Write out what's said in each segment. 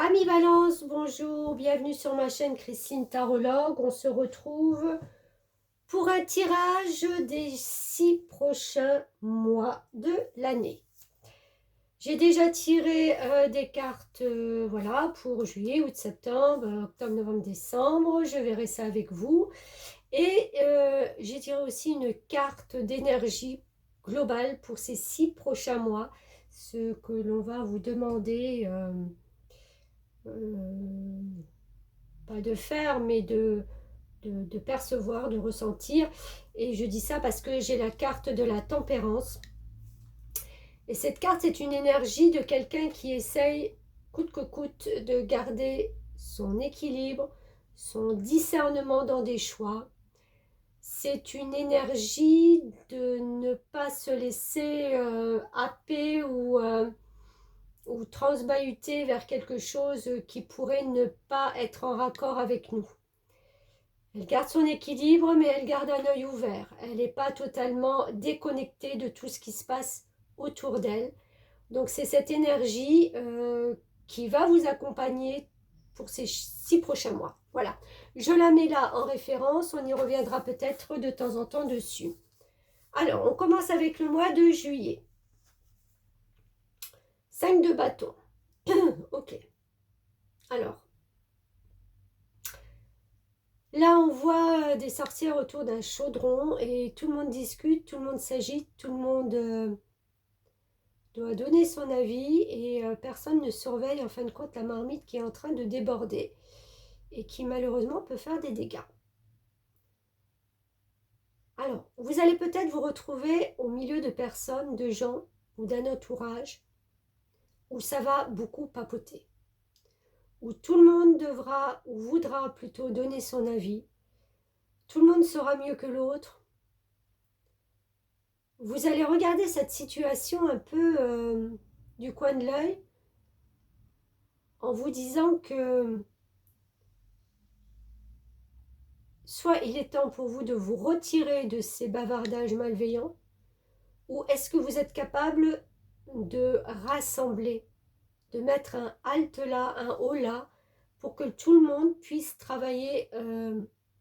Amis Balance, bonjour, bienvenue sur ma chaîne Christine Tarologue. On se retrouve pour un tirage des 6 prochains mois de l'année. J'ai déjà tiré des cartes voilà, pour juillet, août, septembre, octobre, novembre, décembre. Je verrai ça avec vous. Et j'ai tiré aussi une carte d'énergie globale pour ces 6 prochains mois. Ce que l'on va vous demander... pas de faire, mais de percevoir, de ressentir. Et je dis ça parce que j'ai la carte de la tempérance. Et cette carte, c'est une énergie de quelqu'un qui essaye, coûte que coûte, de garder son équilibre, son discernement dans des choix. C'est une énergie de ne pas se laisser happer ou transbahuter vers quelque chose qui pourrait ne pas être en raccord avec nous. Elle garde son équilibre, mais elle garde un œil ouvert. Elle n'est pas totalement déconnectée de tout ce qui se passe autour d'elle. Donc c'est cette énergie qui va vous accompagner pour ces 6 prochains mois. Voilà, je la mets là en référence, on y reviendra peut-être de temps en temps dessus. Alors, on commence avec le mois de juillet. 5 de bâton. Ok. Alors, là, on voit des sorcières autour d'un chaudron et tout le monde discute, tout le monde s'agite, tout le monde doit donner son avis et personne ne surveille en fin de compte la marmite qui est en train de déborder et qui malheureusement peut faire des dégâts. Alors, vous allez peut-être vous retrouver au milieu de personnes, de gens ou d'un entourage où ça va beaucoup papoter, où tout le monde devra ou voudra plutôt donner son avis, tout le monde saura mieux que l'autre. Vous allez regarder cette situation un peu du coin de l'œil en vous disant que soit il est temps pour vous de vous retirer de ces bavardages malveillants, ou est-ce que vous êtes capable de rassembler, de mettre un halte là, un haut là, pour que tout le monde puisse travailler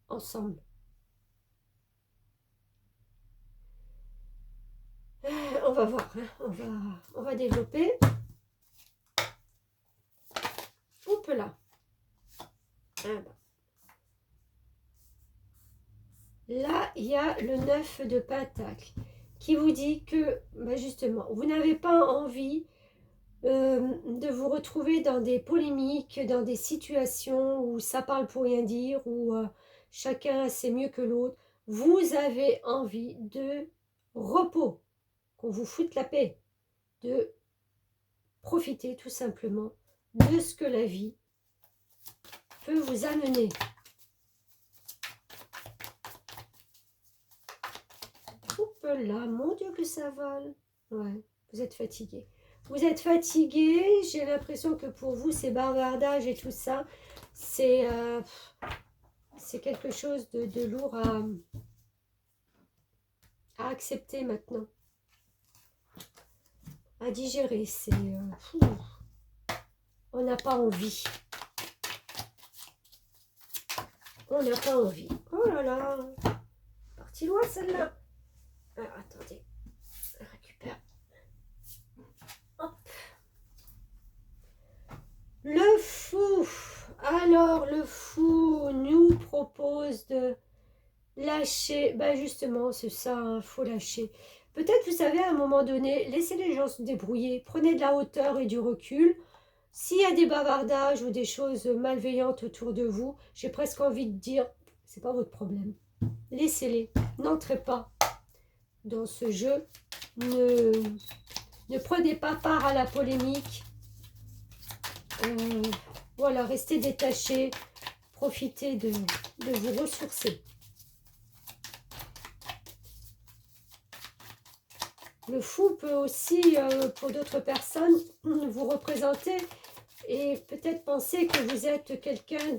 ensemble. On va voir, hein, on va développer. Oups là. Ah ben. Là, il y a le 9 de Pentacle qui vous dit que, ben justement, vous n'avez pas envie de vous retrouver dans des polémiques, dans des situations où ça parle pour rien dire, où chacun sait mieux que l'autre. Vous avez envie de repos, qu'on vous foute la paix, de profiter tout simplement de ce que la vie peut vous amener. Oups là, mon Dieu que ça vole. Ouais, vous êtes fatigué. Vous êtes fatigué, j'ai l'impression que pour vous, ces bavardages et tout ça, c'est quelque chose de lourd à accepter maintenant, à digérer. On n'a pas envie. On n'a pas envie. Oh là là, partie loin celle-là. Alors, attendez, récupère. Hop. Le fou. Alors, le fou nous propose de lâcher. Ben justement, c'est ça, il faut lâcher. Peut-être, vous savez, à un moment donné, laissez les gens se débrouiller. Prenez de la hauteur et du recul. S'il y a des bavardages ou des choses malveillantes autour de vous, j'ai presque envie de dire, c'est pas votre problème. Laissez-les. N'entrez pas dans ce jeu. Ne prenez pas part à la polémique. Voilà, restez détachés. Profitez de vous ressourcer. Le fou peut aussi, pour d'autres personnes, vous représenter et peut-être penser que vous êtes quelqu'un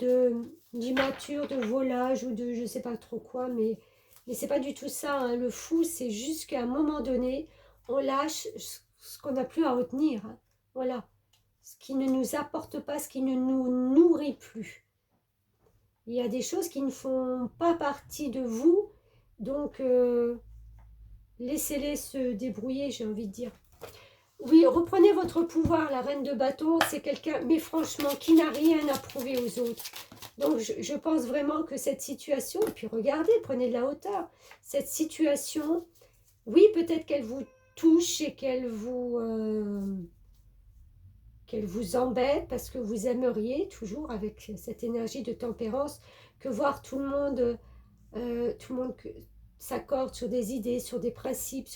d'immature, de volage ou de je ne sais pas trop quoi, mais c'est pas du tout ça. Hein. Le fou, c'est juste qu'à un moment donné, on lâche ce qu'on n'a plus à retenir. Hein. Voilà. ce qui ne nous apporte pas, ce qui ne nous nourrit plus. Il y a des choses qui ne font pas partie de vous, donc laissez-les se débrouiller, j'ai envie de dire. Oui, reprenez votre pouvoir, la reine de bâton, c'est quelqu'un, mais franchement, qui n'a rien à prouver aux autres. Donc, je pense vraiment que cette situation, et puis regardez, prenez de la hauteur, cette situation, oui, peut-être qu'elle vous touche et qu'elle vous embête, parce que vous aimeriez, toujours avec cette énergie de tempérance, que voir tout le monde s'accorde sur des idées, sur des principes,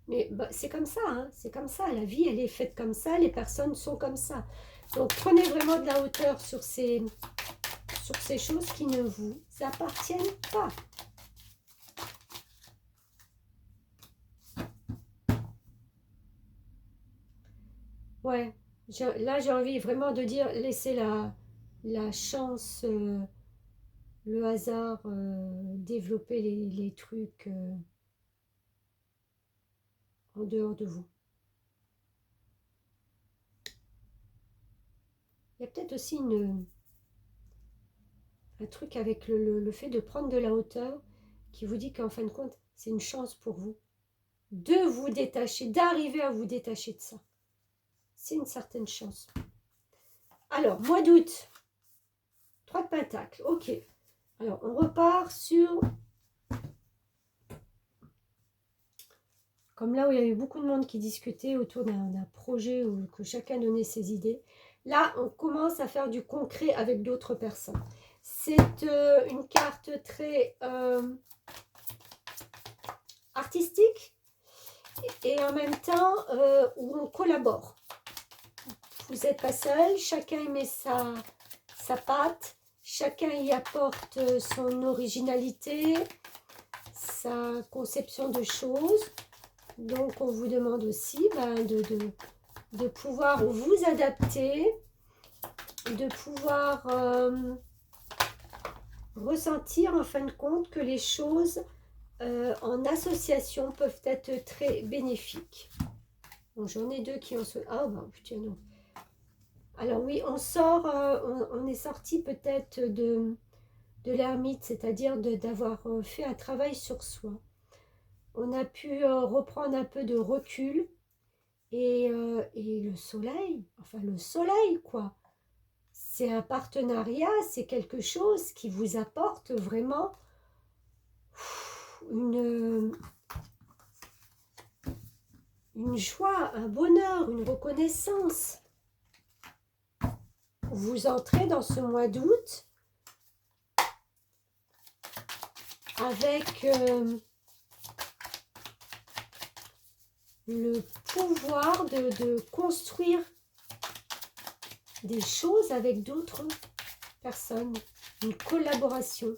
mais bah, c'est comme ça, hein, c'est comme ça, la vie elle est faite comme ça, les personnes sont comme ça. Donc prenez vraiment de la hauteur sur ces choses qui ne vous appartiennent pas. Ouais, là j'ai envie vraiment de dire, laissez la chance, le hasard, développer les trucs en dehors de vous. Il y a peut-être aussi un truc avec le fait de prendre de la hauteur qui vous dit qu'en fin de compte, c'est une chance pour vous de vous détacher, d'arriver à vous détacher de ça. C'est une certaine chance. Alors, mois d'août, 3 de Pentacles, ok. Alors, on repart sur... Comme là où il y avait beaucoup de monde qui discutait autour d'un projet où que chacun donnait ses idées. Là, on commence à faire du concret avec d'autres personnes. C'est une carte très artistique et en même temps où on collabore. Vous n'êtes pas seul, chacun y met sa patte, chacun y apporte son originalité, sa conception de choses. Donc, on vous demande aussi de pouvoir vous adapter, de pouvoir ressentir en fin de compte que les choses en association peuvent être très bénéfiques. Bon, j'en ai deux qui ont... Ah, bah, putain, non. Alors oui, on sort, on est sorti peut-être de l'ermite, c'est-à-dire d'avoir fait un travail sur soi. On a pu reprendre un peu de recul et le soleil, enfin le soleil quoi, c'est un partenariat, c'est quelque chose qui vous apporte vraiment une joie, un bonheur, une reconnaissance. Vous entrez dans ce mois d'août avec le pouvoir de construire des choses avec d'autres personnes, une collaboration.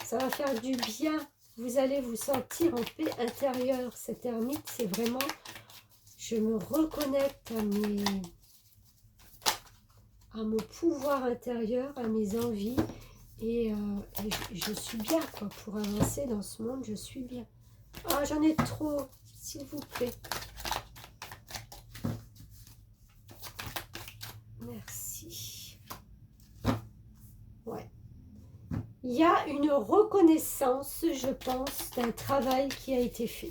Ça va faire du bien, vous allez vous sentir en paix intérieure. Cette ermite, c'est vraiment, je me reconnecte à mon pouvoir intérieur, à mes envies, et je suis bien, quoi, pour avancer dans ce monde, je suis bien. Ah, j'en ai trop, s'il vous plaît. Merci. Ouais. Il y a une reconnaissance, je pense, d'un travail qui a été fait.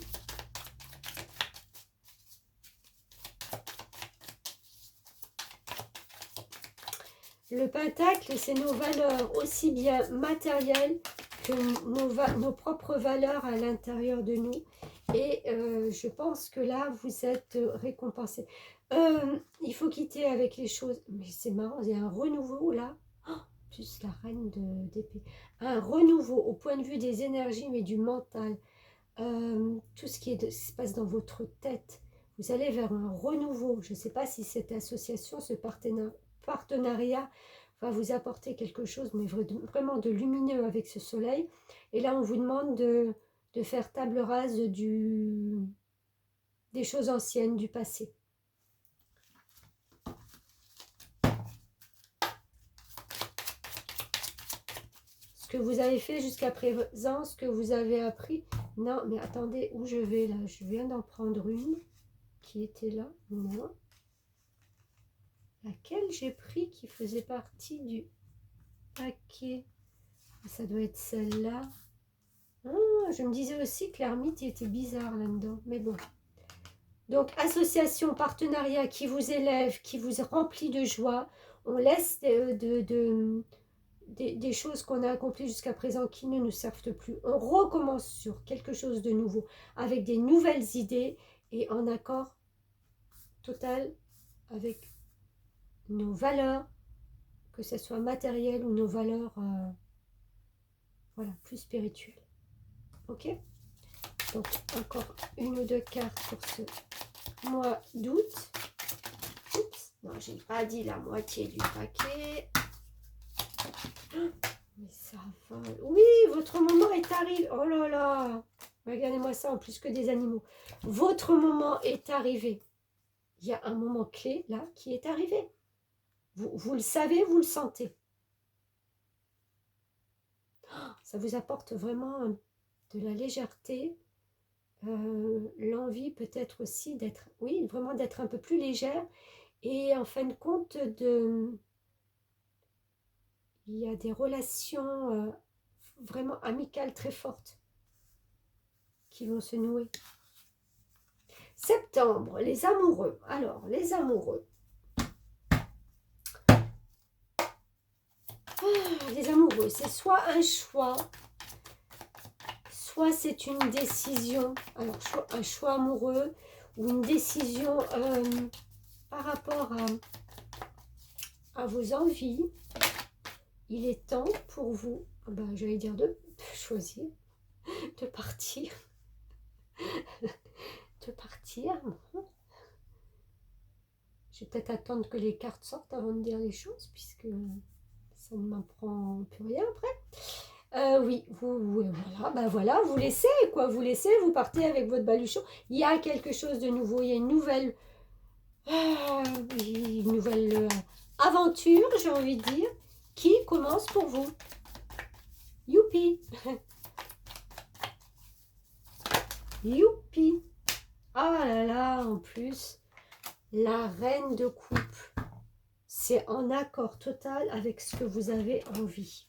Le pentacle, c'est nos valeurs, aussi bien matérielles que nos propres valeurs à l'intérieur de nous. Et je pense que là, vous êtes récompensé. Il faut quitter avec les choses. Mais c'est marrant, il y a un renouveau là. Oh, plus la reine d'épée. Un renouveau au point de vue des énergies, mais du mental. Tout ce qui se passe dans votre tête. Vous allez vers un renouveau. Je ne sais pas si cette association, ce partenariat va vous apporter quelque chose, mais vraiment de lumineux avec ce soleil. Et là, on vous demande de faire table rase des choses anciennes, du passé. Ce que vous avez fait jusqu'à présent, ce que vous avez appris. Non, mais attendez, où je vais là? Je viens d'en prendre une qui était là. Non. Laquelle j'ai pris qui faisait partie du paquet? Ça doit être celle-là. Ah, je me disais aussi que l'ermite était bizarre là-dedans. Mais bon. Donc, association, partenariat qui vous élève, qui vous remplit de joie. On laisse des choses qu'on a accomplies jusqu'à présent qui ne nous servent plus. On recommence sur quelque chose de nouveau, avec des nouvelles idées et en accord total avec nos valeurs, que ce soit matérielles ou nos valeurs voilà, plus spirituelles. Ok? Donc, encore une ou deux cartes pour ce mois d'août. Oups, non, j'ai pas dit la moitié du paquet. Mais ça va. Oui, votre moment est arrivé. Oh là là. Regardez-moi ça en plus que des animaux. Votre moment est arrivé. Il y a un moment clé là qui est arrivé. Vous le savez, vous le sentez. Ça vous apporte vraiment de la légèreté. L'envie peut-être aussi d'être, oui, vraiment d'être un peu plus légère. Et en fin de compte, il y a des relations vraiment amicales très fortes qui vont se nouer. Septembre, les amoureux. Alors, les amoureux. Les amoureux, c'est soit un choix, soit c'est une décision. Alors, un choix amoureux ou une décision par rapport à vos envies. Il est temps pour vous, j'allais dire de choisir, de partir. De partir. Je vais peut-être attendre que les cartes sortent avant de dire les choses, puisque ça ne m'apprend plus rien après. Oui, voilà, vous laissez, quoi, vous laissez, vous partez avec votre baluchon. Il y a quelque chose de nouveau, il y a une nouvelle aventure, j'ai envie de dire, qui commence pour vous. Youpi. Youpi. Ah là là, en plus, la reine de coupe. C'est en accord total avec ce que vous avez envie.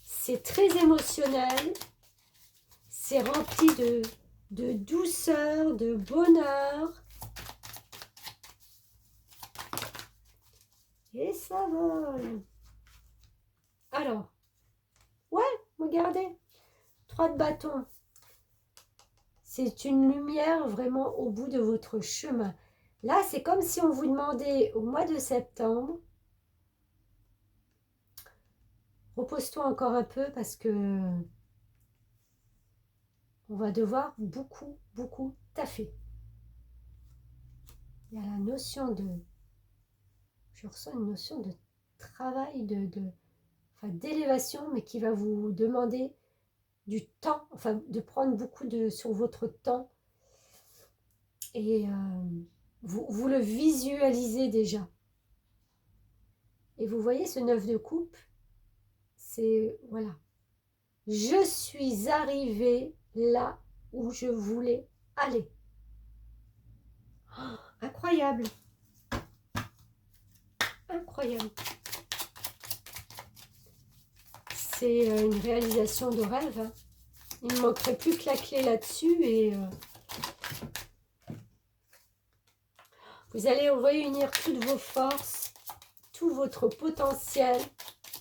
C'est très émotionnel. C'est rempli de douceur, de bonheur. Et ça vole. Alors, ouais, regardez. 3 de bâton. C'est une lumière vraiment au bout de votre chemin. Là, c'est comme si on vous demandait au mois de septembre, repose-toi encore un peu parce que on va devoir beaucoup taffer. Il y a la notion de, je ressens une notion de travail, d'élévation, mais qui va vous demander du temps, enfin de prendre beaucoup sur votre temps. Et vous le visualisez déjà. Et vous voyez ce 9 de coupe, c'est, voilà. Je suis arrivée là où je voulais aller. Oh, incroyable. Incroyable. C'est une réalisation de rêve. Hein. Il ne manquerait plus que la clé là-dessus et vous allez réunir toutes vos forces, tout votre potentiel,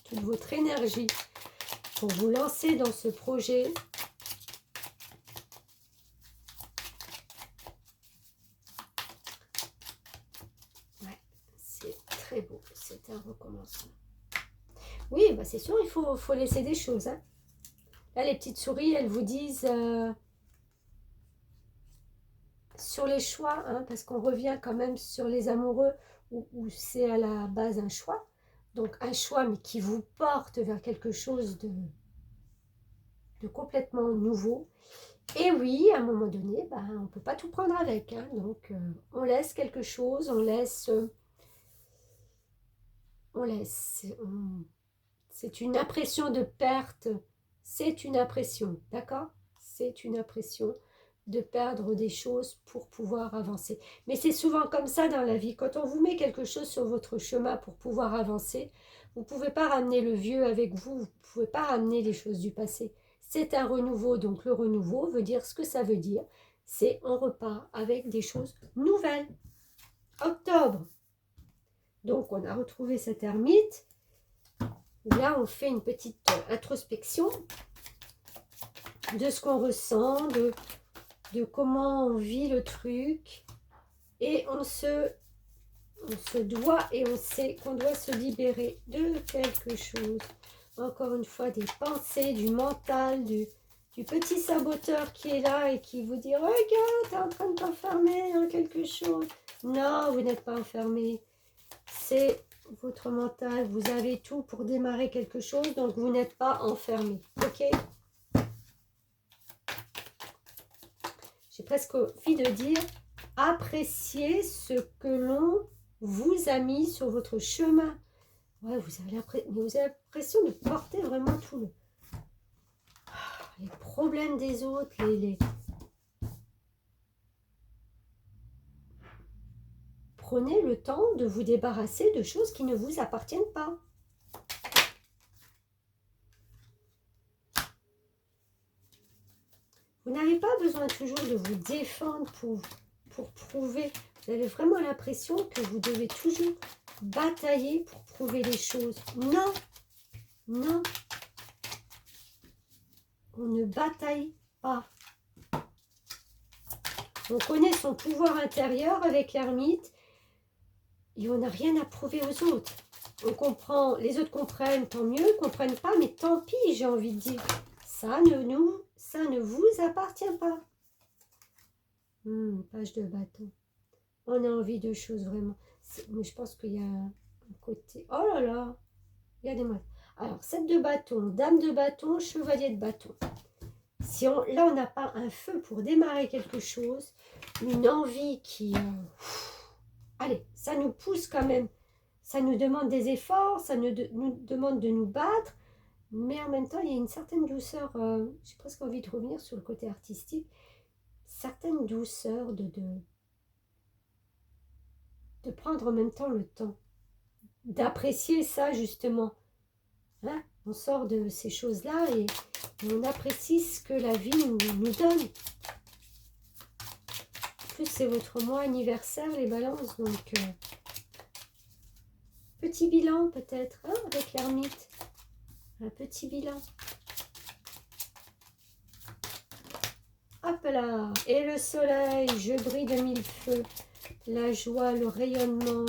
toute votre énergie pour vous lancer dans ce projet. Ouais, c'est très beau, c'est un recommencement. Oui, c'est sûr, il faut laisser des choses. Hein. Là, les petites souris, elles vous disent sur les choix, hein, parce qu'on revient quand même sur les amoureux où c'est à la base un choix. Donc un choix, mais qui vous porte vers quelque chose de complètement nouveau. Et oui, à un moment donné, on ne peut pas tout prendre avec. Hein, donc on laisse quelque chose, on laisse. C'est une impression de perte. C'est une impression, d'accord? c'est une impression de perdre des choses pour pouvoir avancer. Mais c'est souvent comme ça dans la vie. Quand on vous met quelque chose sur votre chemin pour pouvoir avancer, vous ne pouvez pas ramener le vieux avec vous, vous ne pouvez pas ramener les choses du passé. C'est un renouveau, donc le renouveau veut dire ce que ça veut dire. C'est on repart avec des choses nouvelles. Octobre. Donc on a retrouvé cette ermite. Là on fait une petite introspection de ce qu'on ressent, de comment on vit le truc. Et on se doit et on sait qu'on doit se libérer de quelque chose. Encore une fois, des pensées, du mental, du petit saboteur qui est là et qui vous dit « Regarde, tu es en train de t'enfermer dans quelque chose. » Non, vous n'êtes pas enfermé. C'est votre mental. Vous avez tout pour démarrer quelque chose, donc vous n'êtes pas enfermé. Ok? J'ai presque envie de dire « Appréciez ce que l'on vous a mis sur votre chemin. » Ouais, vous avez l'impression de porter vraiment tout les problèmes des autres, Prenez le temps de vous débarrasser de choses qui ne vous appartiennent pas. Vous n'avez pas besoin toujours de vous défendre pour prouver. Vous avez vraiment l'impression que vous devez toujours batailler pour prouver les choses. Non, non. On ne bataille pas. On connaît son pouvoir intérieur avec l'ermite et on n'a rien à prouver aux autres. On comprend, les autres comprennent, tant mieux, ne comprennent pas, mais tant pis, j'ai envie de dire. Ça ne vous appartient pas. Page de bâton. On a envie de choses vraiment. Mais je pense qu'il y a un côté... Oh là là, il y a des mots. Alors, 7 de bâton, dame de bâton, chevalier de bâton. Si là, on n'a pas un feu pour démarrer quelque chose, une envie qui... allez, ça nous pousse quand même. Ça nous demande des efforts, ça nous demande de nous battre, mais en même temps, il y a une certaine douceur. J'ai presque envie de revenir sur le côté artistique. Certaine douceur de prendre en même temps le temps. D'apprécier ça, justement. Hein? On sort de ces choses-là et on apprécie ce que la vie nous donne. En plus, c'est votre mois anniversaire, les balances. Donc, petit bilan peut-être, hein, avec l'ermite. Un petit bilan. Hop là. Et le soleil, je brille de mille feux. La joie, le rayonnement,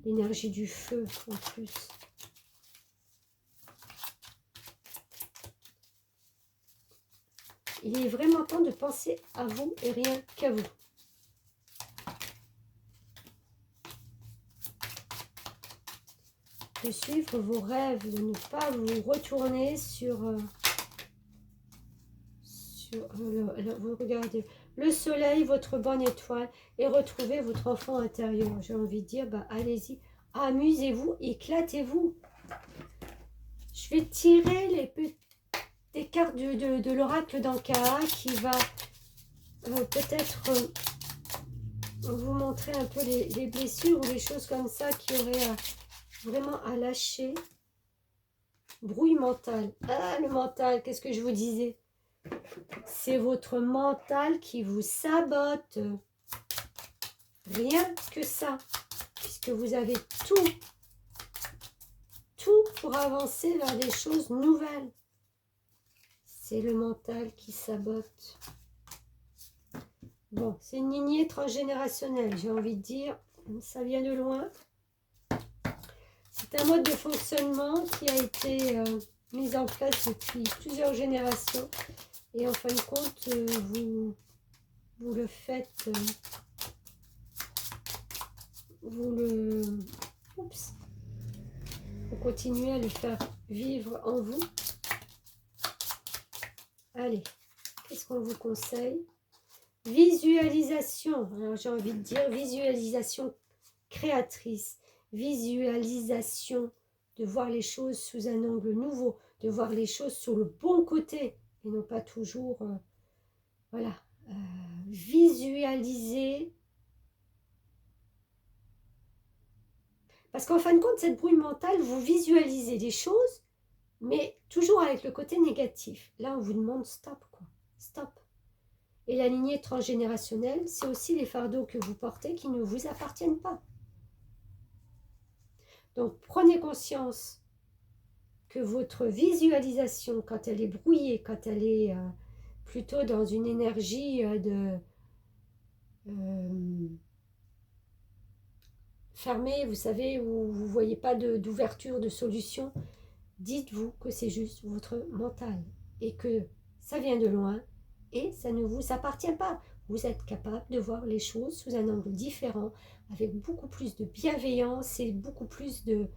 l'énergie du feu en plus. Il est vraiment temps de penser à vous et rien qu'à vous. De suivre vos rêves, de ne pas vous retourner sur vous regardez le soleil, votre bonne étoile, et retrouver votre enfant intérieur. J'ai envie de dire, bah, allez-y, amusez-vous, éclatez-vous. Je vais tirer des cartes de l'oracle d'Ankara qui va peut-être vous montrer un peu les blessures ou les choses comme ça qui auraient vraiment à lâcher. Brouille mentale. Ah, le mental, qu'est-ce que je vous disais? C'est votre mental qui vous sabote. Rien que ça. Puisque vous avez tout pour avancer vers des choses nouvelles. C'est le mental qui sabote. Bon, c'est une lignée transgénérationnelle, j'ai envie de dire. Ça vient de loin. C'est un mode de fonctionnement qui a été mis en place depuis plusieurs générations. Et en fin de compte, vous le faites, oups, vous continuez à le faire vivre en vous. Allez, qu'est-ce qu'on vous conseille? Visualisation, alors j'ai envie de dire visualisation créatrice, visualisation de voir les choses sous un angle nouveau, de voir les choses sur le bon côté et non pas toujours, voilà, visualiser. Parce qu'en fin de compte, cette brouille mentale, vous visualisez des choses, mais toujours avec le côté négatif. Là, on vous demande stop, quoi. Stop. Et la lignée transgénérationnelle, c'est aussi les fardeaux que vous portez qui ne vous appartiennent pas. Donc, prenez conscience que votre visualisation, quand elle est brouillée, quand elle est plutôt dans une énergie fermée, vous savez, où vous ne voyez pas d'ouverture, de solution, dites-vous que c'est juste votre mental et que ça vient de loin et ça ne vous appartient pas. Vous êtes capable de voir les choses sous un angle différent, avec beaucoup plus de bienveillance et beaucoup plus de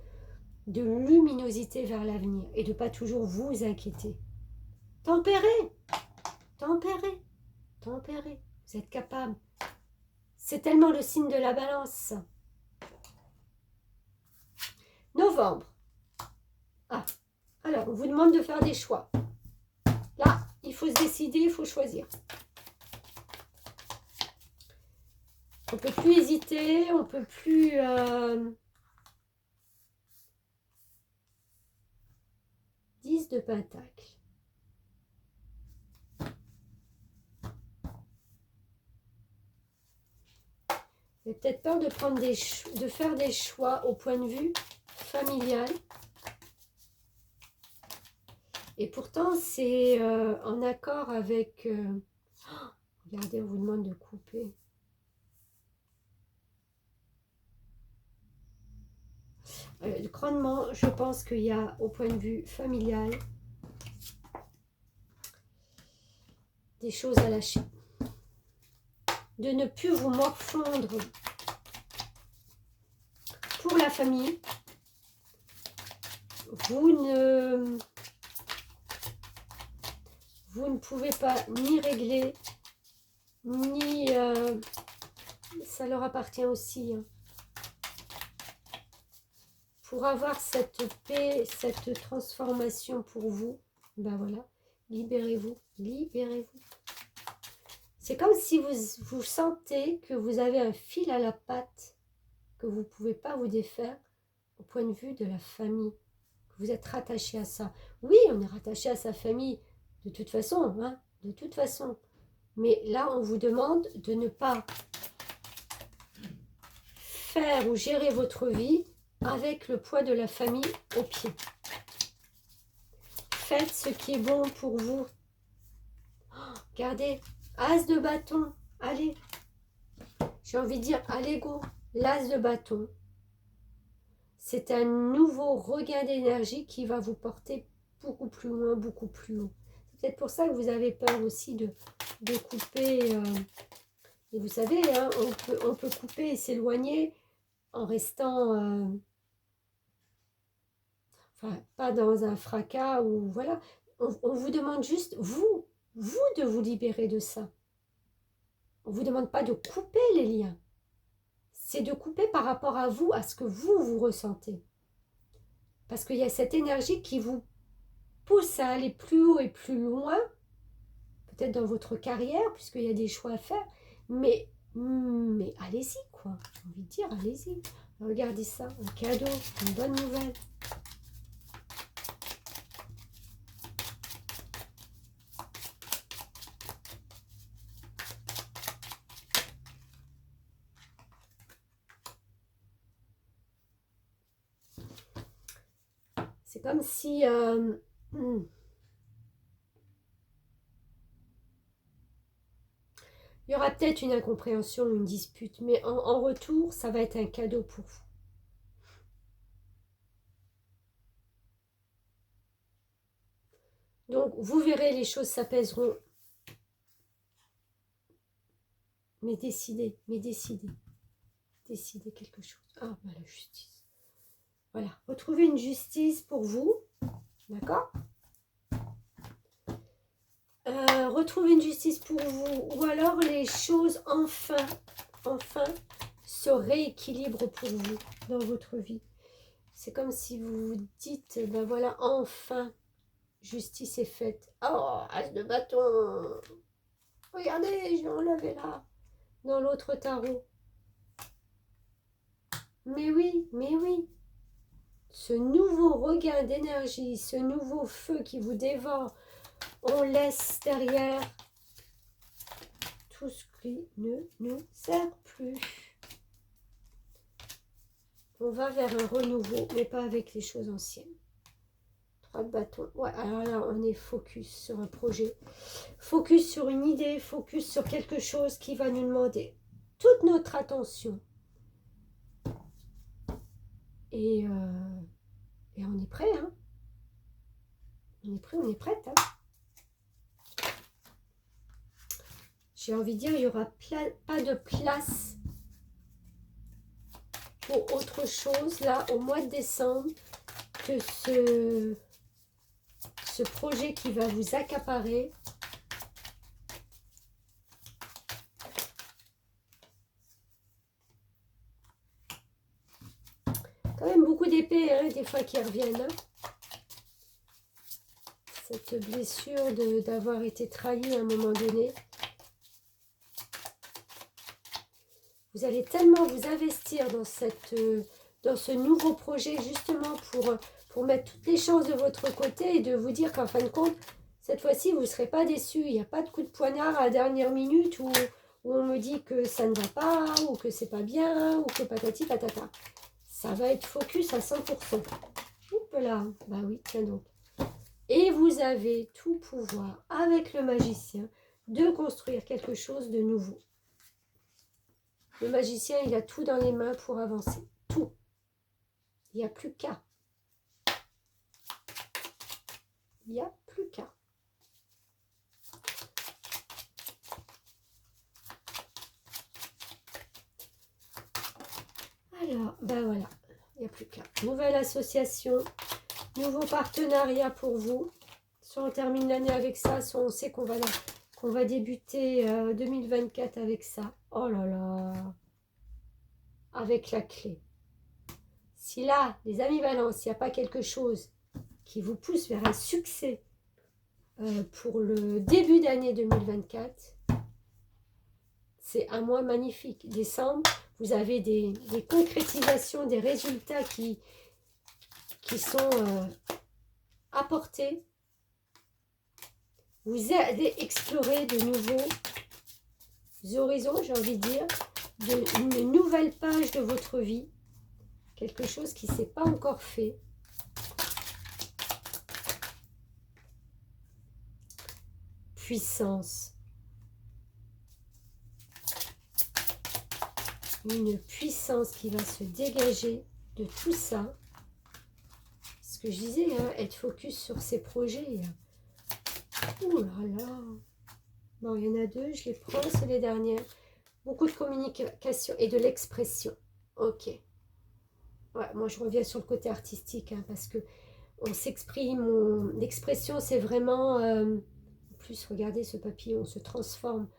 luminosité vers l'avenir et de ne pas toujours vous inquiéter. Tempérez, tempérez, tempérez. Vous êtes capable. C'est tellement le signe de la balance. Novembre. Ah, alors, on vous demande de faire des choix. Là, il faut se décider, il faut choisir. On ne peut plus hésiter, on ne peut plus... 10 de Pentacle. Vous avez peut-être peur de faire des choix au point de vue familial. Et pourtant, c'est en accord avec... regardez, on vous demande de couper. Grandement, je pense qu'il y a, au point de vue familial, des choses à lâcher. De ne plus vous morfondre pour la famille. Vous ne pouvez pas ni régler, ni... ça leur appartient aussi. Hein. Pour avoir cette paix, cette transformation pour vous, ben voilà, libérez-vous, libérez-vous. C'est comme si vous sentez que vous avez un fil à la patte, que vous ne pouvez pas vous défaire au point de vue de la famille. Que vous êtes rattaché à ça. Oui, on est rattaché à sa famille de toute façon, hein, de toute façon. Mais là, on vous demande de ne pas faire ou gérer votre vie avec le poids de la famille au pied. Faites ce qui est bon pour vous. Oh, regardez, as de bâton, allez. J'ai envie de dire, allez go, l'as de bâton. C'est un nouveau regain d'énergie qui va vous porter beaucoup plus loin, beaucoup plus haut. C'est peut-être pour ça que vous avez peur aussi de couper. Et vous savez, hein, on peut couper et s'éloigner en restant... enfin, pas dans un fracas ou voilà. On vous demande juste, vous de vous libérer de ça. On ne vous demande pas de couper les liens. C'est de couper par rapport à vous, à ce que vous ressentez. Parce qu'il y a cette énergie qui vous pousse à aller plus haut et plus loin, peut-être dans votre carrière, puisqu'il y a des choix à faire, mais allez-y, quoi. J'ai envie de dire, allez-y. Regardez ça, un cadeau, une bonne nouvelle. C'est comme si... il y aura peut-être une incompréhension, une dispute, mais en retour, ça va être un cadeau pour vous. Donc, vous verrez, les choses s'apaiseront. Mais décidez. Décidez quelque chose. Ah, bah, la justice. Voilà, retrouvez une justice pour vous. D'accord ? Retrouvez une justice pour vous. Ou alors les choses enfin se rééquilibrent pour vous dans votre vie. C'est comme si vous vous dites, ben voilà, enfin, justice est faite. Oh, as de bâton. Regardez, j'ai enlevé là, dans l'autre tarot. Mais oui, mais oui. Ce nouveau regain d'énergie, ce nouveau feu qui vous dévore, on laisse derrière tout ce qui ne nous sert plus. On va vers un renouveau, mais pas avec les choses anciennes. 3 de bâton. Ouais, alors là, on est focus sur un projet. Focus sur une idée, focus sur quelque chose qui va nous demander toute notre attention. Et on est prêt, hein. On est prêt, on est prête, hein. J'ai envie de dire, il n'y aura pas de place pour autre chose, là, au mois de décembre, que ce projet qui va vous accaparer. Quand même beaucoup d'épées, hein, des fois, qui reviennent, hein. Cette blessure d'avoir été trahi à un moment donné. Vous allez tellement vous investir dans ce nouveau projet, justement pour mettre toutes les chances de votre côté et de vous dire qu'en fin de compte, cette fois-ci, vous ne serez pas déçus. Il n'y a pas de coup de poignard à la dernière minute où on me dit que ça ne va pas, ou que c'est pas bien, ou que patati patata. Ça va être focus à 100%. Oups là, bah oui, tiens donc. Et vous avez tout pouvoir, avec le magicien, de construire quelque chose de nouveau. Le magicien, il a tout dans les mains pour avancer. Tout. Il n'y a plus qu'à. Il n'y a plus qu'à. Alors, ben voilà. Il n'y a plus qu'à. Nouvelle association. Nouveau partenariat pour vous. Soit on termine l'année avec ça, soit on sait qu'on va débuter 2024 avec ça. Oh là là. Avec la clé. Si là, les amis Balance, il n'y a pas quelque chose qui vous pousse vers un succès pour le début d'année 2024, c'est un mois magnifique. Décembre, vous avez des concrétisations, des résultats qui sont apportés. Vous allez explorer de nouveaux horizons, j'ai envie de dire, une nouvelle page de votre vie, quelque chose qui ne s'est pas encore fait. Puissance. Une puissance qui va se dégager de tout ça. Ce que je disais, hein, être focus sur ces projets. Ouh là là. Bon, il y en a 2, je les prends, c'est les dernières. Beaucoup de communication et de l'expression. Ok. Ouais, moi, je reviens sur le côté artistique, hein, parce que on s'exprime, l'expression, c'est vraiment... en plus, regardez ce papillon, on se transforme.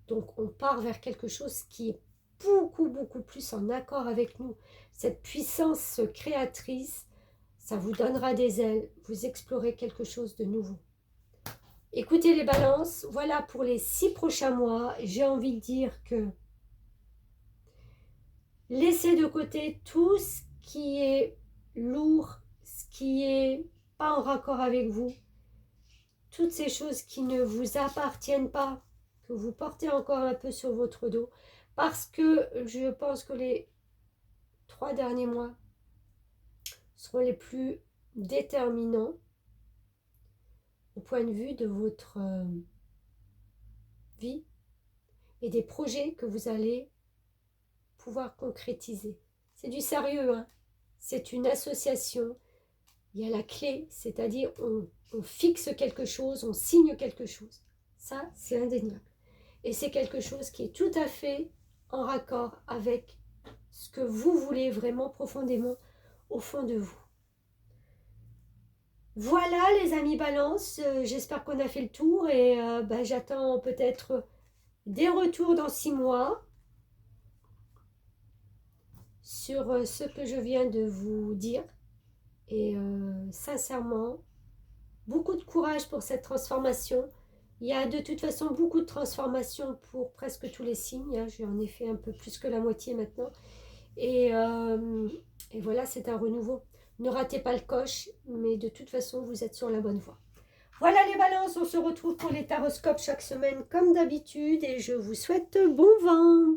Donc, on part vers quelque chose qui est beaucoup plus en accord avec nous. Cette puissance créatrice, ça vous donnera des ailes. Vous explorez quelque chose de nouveau. Écoutez les balances, voilà pour les 6 prochains mois. J'ai envie de dire que laissez de côté tout ce qui est lourd, ce qui est pas en raccord avec vous. Toutes ces choses qui ne vous appartiennent pas, que vous portez encore un peu sur votre dos. Parce que je pense que les 3 derniers mois seront les plus déterminants au point de vue de votre vie et des projets que vous allez pouvoir concrétiser. C'est du sérieux, hein. C'est une association. Il y a la clé, c'est-à-dire on fixe quelque chose, on signe quelque chose. Ça, c'est indéniable. Et c'est quelque chose qui est tout à fait en raccord avec ce que vous voulez vraiment profondément au fond de vous. Voilà les amis Balance, j'espère qu'on a fait le tour et j'attends peut-être des retours dans 6 mois sur ce que je viens de vous dire. Et sincèrement, beaucoup de courage pour cette transformation. Il y a de toute façon beaucoup de transformations pour presque tous les signes, hein. J'en ai fait un peu plus que la moitié maintenant. Et voilà, c'est un renouveau. Ne ratez pas le coche, mais de toute façon, vous êtes sur la bonne voie. Voilà les balances, on se retrouve pour les taroscopes chaque semaine comme d'habitude et je vous souhaite bon vent.